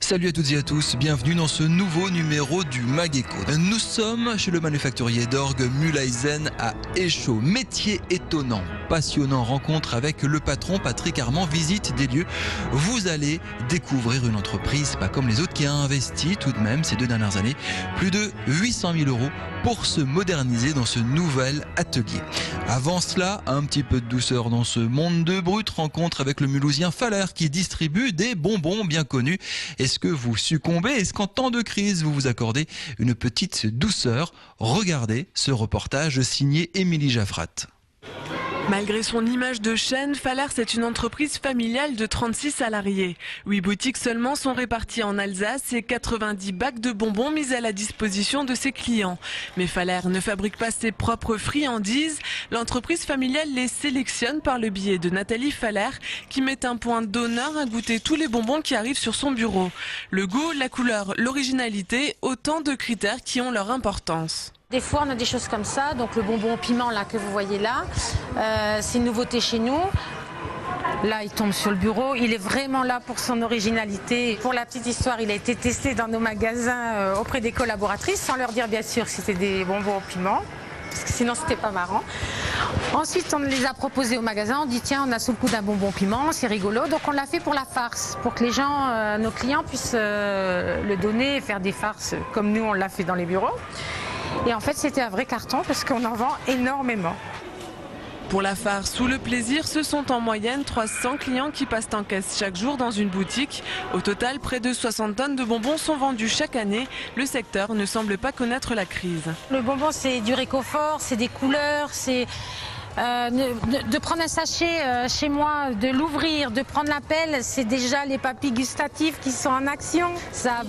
Salut à toutes et à tous, bienvenue dans ce nouveau numéro du Mag Echo. Nous sommes chez le manufacturier d'orgue Mühlhausen à Échaud. Métier étonnant, passionnant, rencontre avec le patron Patrick Armand, visite des lieux. Vous allez découvrir une entreprise pas comme les autres qui a investi tout de même ces 2 dernières années plus de 800 000 € pour se moderniser dans ce nouvel atelier. Avant cela, un petit peu de douceur dans ce monde de brut, rencontre avec le Mulhousien Faller qui distribue des bonbons bien connus. Est-ce que vous succombez? Est-ce qu'en temps de crise, vous vous accordez une petite douceur? Regardez ce reportage signé Émilie Jaffrat. Malgré son image de chaîne, Faller, c'est une entreprise familiale de 36 salariés. 8 boutiques seulement sont réparties en Alsace et 90 bacs de bonbons mis à la disposition de ses clients. Mais Faller ne fabrique pas ses propres friandises. L'entreprise familiale les sélectionne par le biais de Nathalie Faller, qui met un point d'honneur à goûter tous les bonbons qui arrivent sur son bureau. Le goût, la couleur, l'originalité, autant de critères qui ont leur importance. Des fois, on a des choses comme ça. Donc le bonbon au piment là que vous voyez là, c'est une nouveauté chez nous. Là, il tombe sur le bureau. Il est vraiment là pour son originalité. Pour la petite histoire, il a été testé dans nos magasins auprès des collaboratrices, sans leur dire bien sûr que c'était des bonbons au piment, parce que sinon c'était pas marrant. Ensuite, on les a proposés au magasin. On dit tiens, on a sous le coup d'un bonbon piment, c'est rigolo. Donc on l'a fait pour la farce, pour que les gens, nos clients puissent le donner et faire des farces comme nous on l'a fait dans les bureaux. Et en fait, c'était un vrai carton parce qu'on en vend énormément. Pour la farce ou le plaisir, ce sont en moyenne 300 clients qui passent en caisse chaque jour dans une boutique. Au total, près de 60 tonnes de bonbons sont vendus chaque année. Le secteur ne semble pas connaître la crise. Le bonbon, c'est du réconfort, c'est des couleurs, c'est... de prendre un sachet chez moi, de l'ouvrir, de prendre la pelle, c'est déjà les papilles gustatives qui sont en action. Ça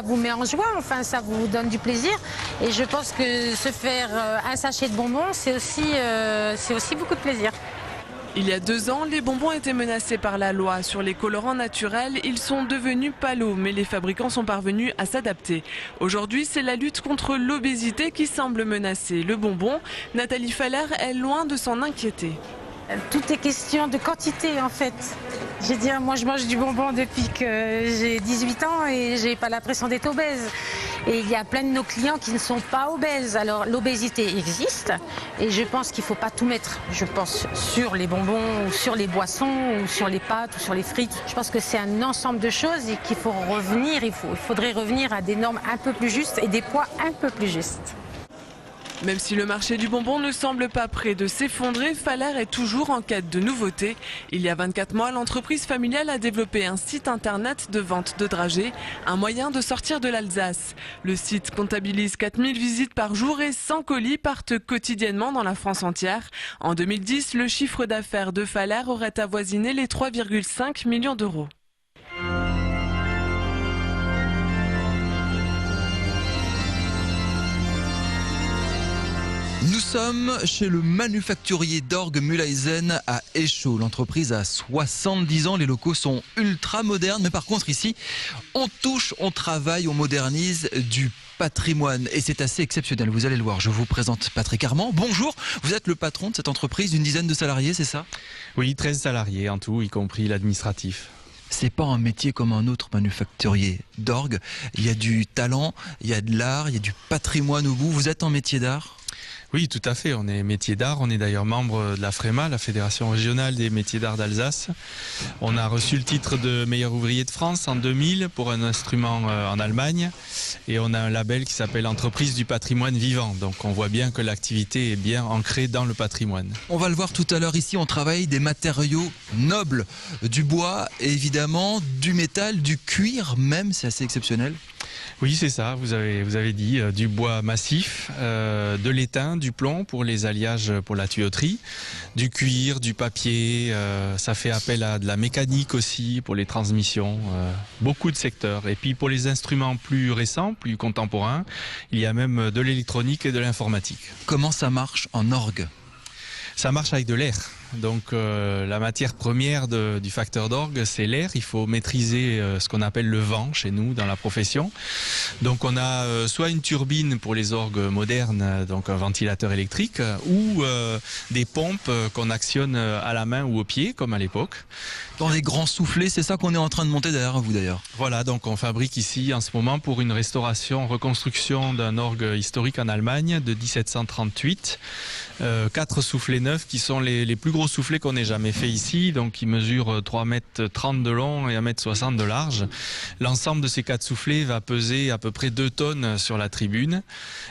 vous met en joie, enfin ça vous donne du plaisir. Et je pense que se faire un sachet de bonbons, c'est aussi beaucoup de plaisir. Il y a 2 ans, les bonbons étaient menacés par la loi sur les colorants naturels. Ils sont devenus palos, mais les fabricants sont parvenus à s'adapter. Aujourd'hui, c'est la lutte contre l'obésité qui semble menacer le bonbon. Nathalie Faller est loin de s'en inquiéter. Tout est question de quantité en fait. J'ai dit, moi je mange du bonbon depuis que j'ai 18 ans et j'ai pas l'impression d'être obèse. Et il y a plein de nos clients qui ne sont pas obèses. Alors l'obésité existe et je pense qu'il ne faut pas tout mettre. Je pense sur les bonbons, ou sur les boissons, ou sur les pâtes, ou sur les frites. Je pense que c'est un ensemble de choses et qu'il faut revenir, il faudrait revenir à des normes un peu plus justes et des poids un peu plus justes. Même si le marché du bonbon ne semble pas près de s'effondrer, Faller est toujours en quête de nouveautés. Il y a 24 mois, l'entreprise familiale a développé un site internet de vente de dragées, un moyen de sortir de l'Alsace. Le site comptabilise 4000 visites par jour et 100 colis partent quotidiennement dans la France entière. En 2010, le chiffre d'affaires de Faller aurait avoisiné les 3,5 millions d'euros. Nous sommes chez le manufacturier d'orgue Mühlhausen à Échaud. L'entreprise a 70 ans, les locaux sont ultra modernes, mais par contre ici, on touche, on travaille, on modernise du patrimoine et c'est assez exceptionnel, vous allez le voir. Je vous présente Patrick Armand. Bonjour, vous êtes le patron de cette entreprise, une dizaine de salariés, c'est ça? Oui, 13 salariés en tout, y compris l'administratif. C'est pas un métier comme un autre manufacturier d'orgue. Il y a du talent, il y a de l'art, il y a du patrimoine au bout. Vous êtes en métier d'art? Oui, tout à fait. On est métier d'art. On est d'ailleurs membre de la FREMA, la Fédération régionale des métiers d'art d'Alsace. On a reçu le titre de meilleur ouvrier de France en 2000 pour un instrument en Allemagne. Et on a un label qui s'appelle Entreprise du patrimoine vivant. Donc on voit bien que l'activité est bien ancrée dans le patrimoine. On va le voir tout à l'heure ici. On travaille des matériaux nobles, du bois, évidemment, du métal, du cuir même. C'est assez exceptionnel. Oui, c'est ça, vous avez dit, du bois massif, de l'étain, du plomb pour les alliages pour la tuyauterie, du cuir, du papier, ça fait appel à de la mécanique aussi pour les transmissions, beaucoup de secteurs. Et puis pour les instruments plus récents, plus contemporains, il y a même de l'électronique et de l'informatique. Comment ça marche en orgue? Ça marche avec de l'air. Donc la matière première du facteur d'orgue, c'est l'air. Il faut maîtriser ce qu'on appelle le vent chez nous dans la profession. Donc on a soit une turbine pour les orgues modernes, donc un ventilateur électrique, ou des pompes qu'on actionne à la main ou au pied, comme à l'époque. Dans des grands soufflets, c'est ça qu'on est en train de monter derrière vous d'ailleurs. Voilà, donc on fabrique ici en ce moment pour une restauration, reconstruction d'un orgue historique en Allemagne de 1738. 4 soufflets neufs qui sont les plus gros soufflets qu'on ait jamais fait ici, donc qui mesurent 3,30 m de long et 1,60 m de large. L'ensemble de ces 4 soufflets va peser à peu près 2 tonnes sur la tribune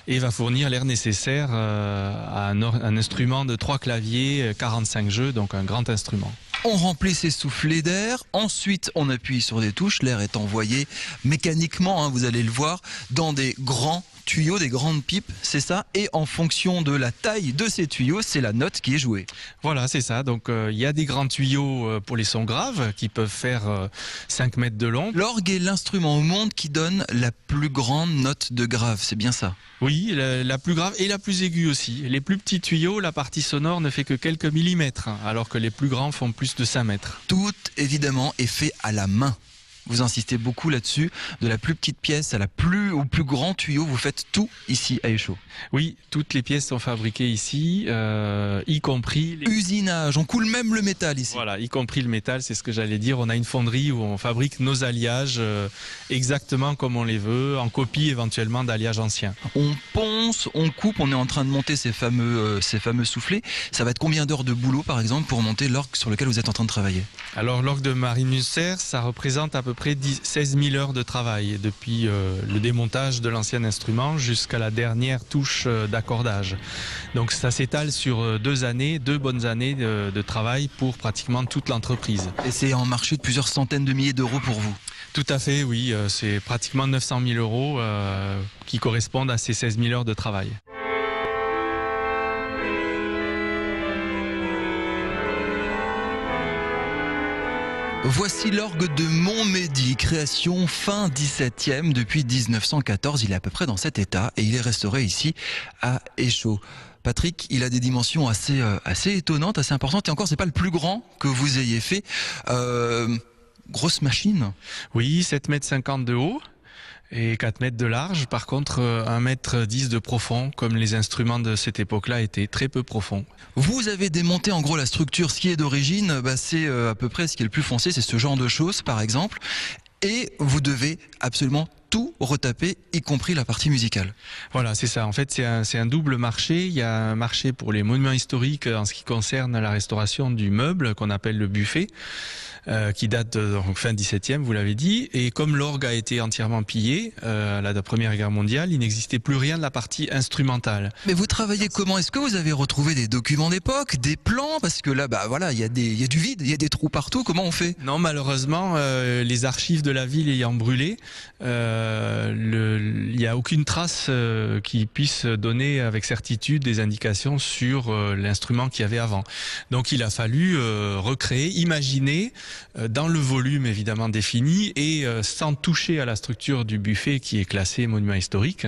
et va fournir l'air nécessaire à un instrument de 3 claviers, 45 jeux, donc un grand instrument. On remplit ces soufflets d'air, ensuite on appuie sur des touches, l'air est envoyé mécaniquement, vous allez le voir, dans des grands tuyaux, des grandes pipes, c'est ça, et en fonction de la taille de ces tuyaux, c'est la note qui est jouée. Voilà, c'est ça, donc il y a des grands tuyaux pour les sons graves qui peuvent faire 5 mètres de long. L'orgue est l'instrument au monde qui donne la plus grande note de grave, c'est bien ça? Oui, la plus grave et la plus aiguë aussi. Les plus petits tuyaux, la partie sonore ne fait que quelques millimètres, alors que les plus grands font plus de 5 mètres. Tout, évidemment, est fait à la main. Vous insistez beaucoup là-dessus, de la plus petite pièce au plus grand tuyau, vous faites tout ici à Échaud. Oui, toutes les pièces sont fabriquées ici, y compris... Usinage, on coule même le métal ici. Voilà, y compris le métal, c'est ce que j'allais dire. On a une fonderie où on fabrique nos alliages exactement comme on les veut, en copie éventuellement d'alliages anciens. On ponce, on coupe, on est en train de monter ces fameux soufflets. Ça va être combien d'heures de boulot par exemple pour monter l'orgue sur lequel vous êtes en train de travailler? Alors l'orgue de Marine Musser, ça représente à peu près 16 000 heures de travail, depuis le démontage de l'ancien instrument jusqu'à la dernière touche d'accordage. Donc ça s'étale sur 2 années, 2 bonnes années de travail pour pratiquement toute l'entreprise. Et c'est un marché de plusieurs centaines de milliers d'euros pour vous? Tout à fait, oui. C'est pratiquement 900 000 euros qui correspondent à ces 16 000 heures de travail. Voici l'orgue de Montmédy, création fin 17e. Depuis 1914, il est à peu près dans cet état et il est restauré ici à Échaud. Patrick, il a des dimensions assez étonnantes, assez importantes et encore c'est pas le plus grand que vous ayez fait. Grosse machine. Oui, 7,50 m de haut et 4 mètres de large. Par contre, 1,10 m de profond, comme les instruments de cette époque-là étaient très peu profonds. Vous avez démonté en gros la structure. Ce qui est d'origine, c'est à peu près ce qui est le plus foncé, c'est ce genre de choses par exemple. Et vous devez absolument tout retaper, y compris la partie musicale. Voilà, c'est ça. En fait, c'est un double marché. Il y a un marché pour les monuments historiques en ce qui concerne la restauration du meuble qu'on appelle le buffet. Qui date donc fin 17e, vous l'avez dit. Et comme l'orgue a été entièrement pillé à la Première Guerre mondiale, il n'existait plus rien de la partie instrumentale. Mais vous travaillez comment? Est-ce que vous avez retrouvé des documents d'époque, des plans? Parce que là, voilà, il y a du vide, il y a des trous partout. Comment on fait? Non, malheureusement, les archives de la ville ayant brûlé, il n'y a aucune trace qui puisse donner avec certitude des indications sur l'instrument qu'il y avait avant. Donc il a fallu recréer, imaginer dans le volume évidemment défini et sans toucher à la structure du buffet qui est classé monument historique,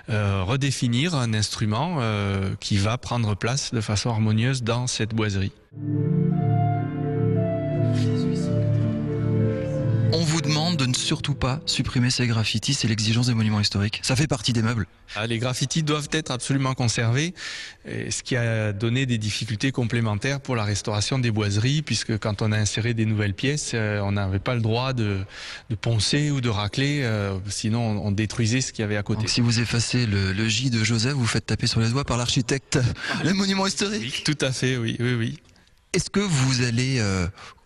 redéfinir un instrument qui va prendre place de façon harmonieuse dans cette boiserie. On vous demande de ne surtout pas supprimer ces graffitis, c'est l'exigence des monuments historiques. Ça fait partie des meubles. Les graffitis doivent être absolument conservés, ce qui a donné des difficultés complémentaires pour la restauration des boiseries, puisque quand on a inséré des nouvelles pièces, on n'avait pas le droit de poncer ou de racler, sinon on détruisait ce qu'il y avait à côté. Donc si vous effacez le J de Joseph, vous faites taper sur les doigts par l'architecte. Les monuments historiques. Oui, tout à fait, oui. Est-ce que vous allez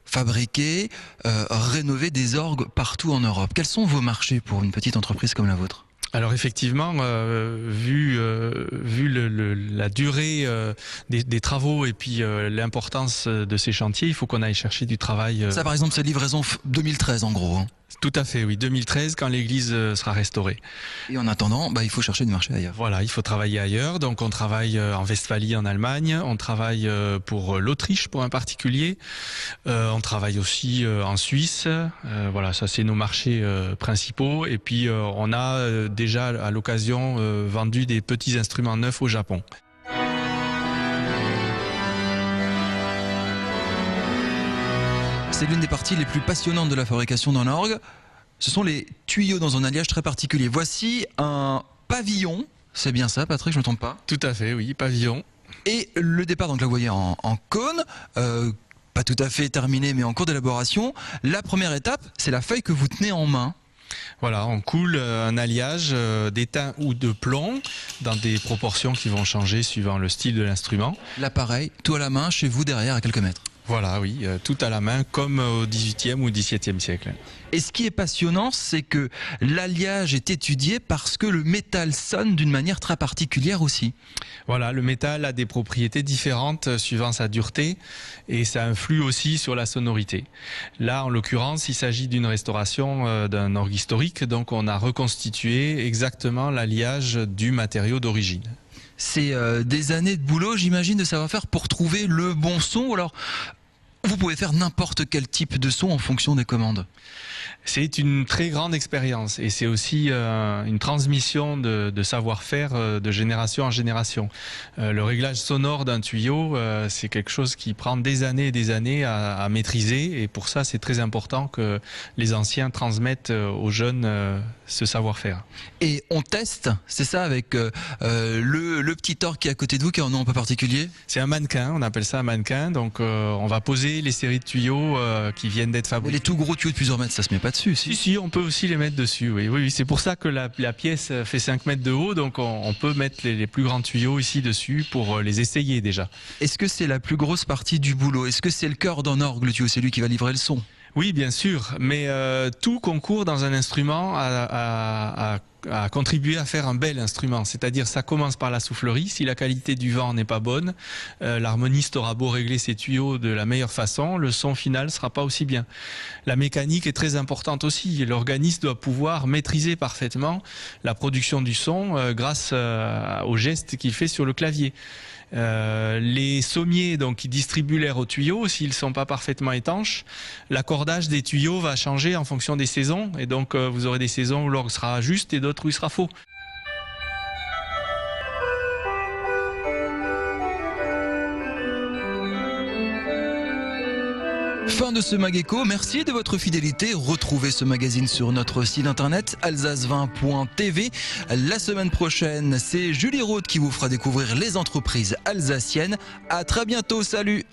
fabriquer, rénover des orgues partout en Europe? Quels sont vos marchés pour une petite entreprise comme la vôtre? Alors effectivement, vu la durée des travaux et puis l'importance de ces chantiers, il faut qu'on aille chercher du travail. Ça par exemple c'est livraison 2013 en gros. Tout à fait, oui, 2013 quand l'église sera restaurée. Et en attendant, il faut chercher du marché ailleurs. Voilà, il faut travailler ailleurs. Donc on travaille en Westphalie, en Allemagne. On travaille pour l'Autriche, pour un particulier. On travaille aussi en Suisse. Voilà, ça c'est nos marchés principaux. Et puis on a déjà à l'occasion vendu des petits instruments neufs au Japon. C'est l'une des parties les plus passionnantes de la fabrication d'un orgue. Ce sont les tuyaux dans un alliage très particulier. Voici un pavillon. C'est bien ça, Patrick, je ne me trompe pas? Tout à fait, oui, pavillon. Et le départ, donc là vous voyez en cône. pas tout à fait terminé, mais en cours d'élaboration. La première étape, c'est la feuille que vous tenez en main. Voilà, on coule un alliage d'étain ou de plomb dans des proportions qui vont changer suivant le style de l'instrument. L'appareil, tout à la main, chez vous, derrière, à quelques mètres. Voilà, oui, tout à la main, comme au XVIIIe ou XVIIe siècle. Et ce qui est passionnant, c'est que l'alliage est étudié parce que le métal sonne d'une manière très particulière aussi. Voilà, le métal a des propriétés différentes suivant sa dureté et ça influe aussi sur la sonorité. Là, en l'occurrence, il s'agit d'une restauration d'un orgue historique, donc on a reconstitué exactement l'alliage du matériau d'origine. C'est des années de boulot, j'imagine, de savoir-faire pour trouver le bon son. Alors, vous pouvez faire n'importe quel type de son en fonction des commandes. C'est une très grande expérience et c'est aussi une transmission de savoir-faire de génération en génération. Le réglage sonore d'un tuyau, c'est quelque chose qui prend des années et des années à maîtriser et pour ça c'est très important que les anciens transmettent aux jeunes ce savoir-faire. Et on teste, c'est ça, avec le petit orgue qui est à côté de vous, qui a un nom un peu particulier? C'est un mannequin, on appelle ça un mannequin, donc on va poser les séries de tuyaux qui viennent d'être fabriqués. Les tout gros tuyaux de plusieurs mètres, ça se met pas dessus, si? Si, on peut aussi les mettre dessus, oui. C'est pour ça que la pièce fait 5 mètres de haut, donc on peut mettre les plus grands tuyaux ici dessus pour les essayer déjà. Est-ce que c'est la plus grosse partie du boulot? Est-ce que c'est le cœur d'un orgue, le tuyau? C'est lui qui va livrer le son? Oui, bien sûr, mais tout concourt dans un instrument à contribuer à faire un bel instrument. C'est-à-dire, ça commence par la soufflerie. Si la qualité du vent n'est pas bonne, l'harmoniste aura beau régler ses tuyaux de la meilleure façon, le son final sera pas aussi bien. La mécanique est très importante aussi. L'organiste doit pouvoir maîtriser parfaitement la production du son grâce aux gestes qu'il fait sur le clavier. Les sommiers donc, qui distribuent l'air aux tuyaux, s'ils ne sont pas parfaitement étanches, l'accordage des tuyaux va changer en fonction des saisons et donc vous aurez des saisons où l'orgue sera juste et d'autres où il sera faux. Fin de ce Mag-Éco, merci de votre fidélité. Retrouvez ce magazine sur notre site internet alsace20.tv. La semaine prochaine, c'est Julie Roth qui vous fera découvrir les entreprises alsaciennes. À très bientôt, salut!